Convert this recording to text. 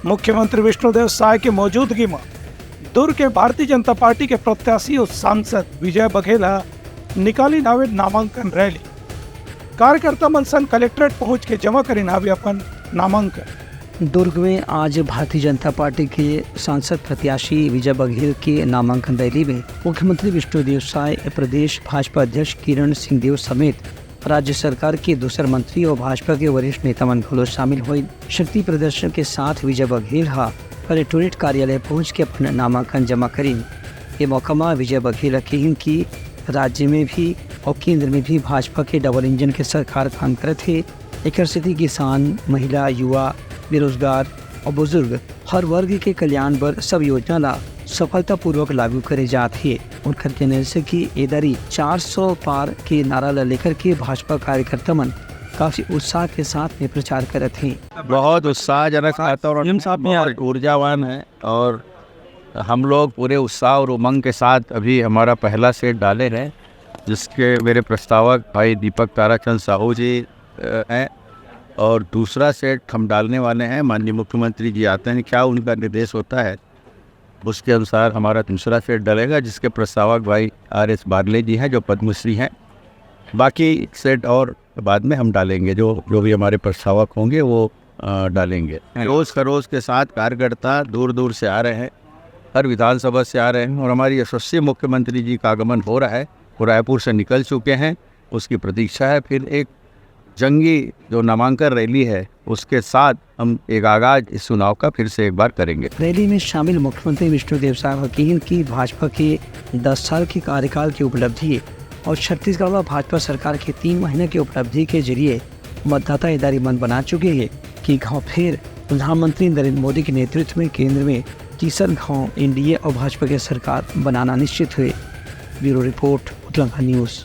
मुख्यमंत्री विष्णुदेव साय की मौजूदगी में दुर्ग के भारतीय जनता पार्टी के प्रत्याशी और सांसद विजय बघेला निकाली नावे नामांकन रैली। कार्यकर्ता मनसन कलेक्ट्रेट पहुंच के जमा करी नावे अपन नामांकन। दुर्ग में आज भारतीय जनता पार्टी के सांसद प्रत्याशी विजय बघेल के नामांकन रैली में मुख्यमंत्री विष्णुदेव साय, प्रदेश भाजपा अध्यक्ष किरण सिंहदेव समेत राज्य सरकार के दूसरे मंत्री और भाजपा के वरिष्ठ नेता मन शामिल हुए। शक्ति प्रदर्शन के साथ विजय बघेल कलेक्टोरेट कार्यालय पहुंच के अपना नामांकन जमा करी। ये मौका में विजय बघेल कही कि राज्य में भी और केंद्र में भी भाजपा के डबल इंजन के सरकार काम करते थे। एक स्थिति किसान, महिला, युवा, बेरोजगार और बुजुर्ग हर वर्ग के कल्याण पर सब योजना ला सफलतापूर्वक लागू करे जाते। उनकर कहने से कि इधरी 400 पार के नारा लेकर के भाजपा कार्यकर्ता मन काफी उत्साह के साथ में प्रचार करते हैं। बहुत उत्साहजनक वातावरण, ऊर्जावान है और हम लोग पूरे उत्साह और उमंग के साथ अभी हमारा पहला सेट डाले हैं, जिसके मेरे प्रस्तावक भाई दीपक ताराचंद साहू जी हैं और दूसरा सेट हम डालने वाले हैं। माननीय मुख्यमंत्री जी आते हैं, क्या उनका निर्देश होता है उसके अनुसार हमारा दूसरा सेट डलेगा, जिसके प्रस्तावक भाई RS बारले जी हैं जो पद्मश्री हैं। बाकी सेट और बाद में हम डालेंगे, जो भी हमारे प्रस्तावक होंगे वो डालेंगे। रोज़ खरोज के साथ कार्यकर्ता दूर दूर से आ रहे हैं, हर विधानसभा से आ रहे हैं और हमारी यशस्वी मुख्यमंत्री जी का आगमन हो रहा है। वो रायपुर से निकल चुके हैं, उसकी प्रतीक्षा है। फिर एक जंगी जो नामांकन रैली है उसके साथ हम एक आगाज इस चुनाव का फिर से एक बार करेंगे। रैली में शामिल मुख्यमंत्री विष्णुदेव साय वकील की भाजपा के 10 साल के कार्यकाल की उपलब्धि और छत्तीसगढ़ में भाजपा सरकार के 3 महीने की उपलब्धि के जरिए मतदाता इदारी मन बना चुके हैं कि गाँव फिर प्रधानमंत्री नरेंद्र मोदी के नेतृत्व में केंद्र में तीसरा गाँव एनडीए और भाजपा की सरकार बनाना निश्चित हुए। Bureau report, Uttarakhand news.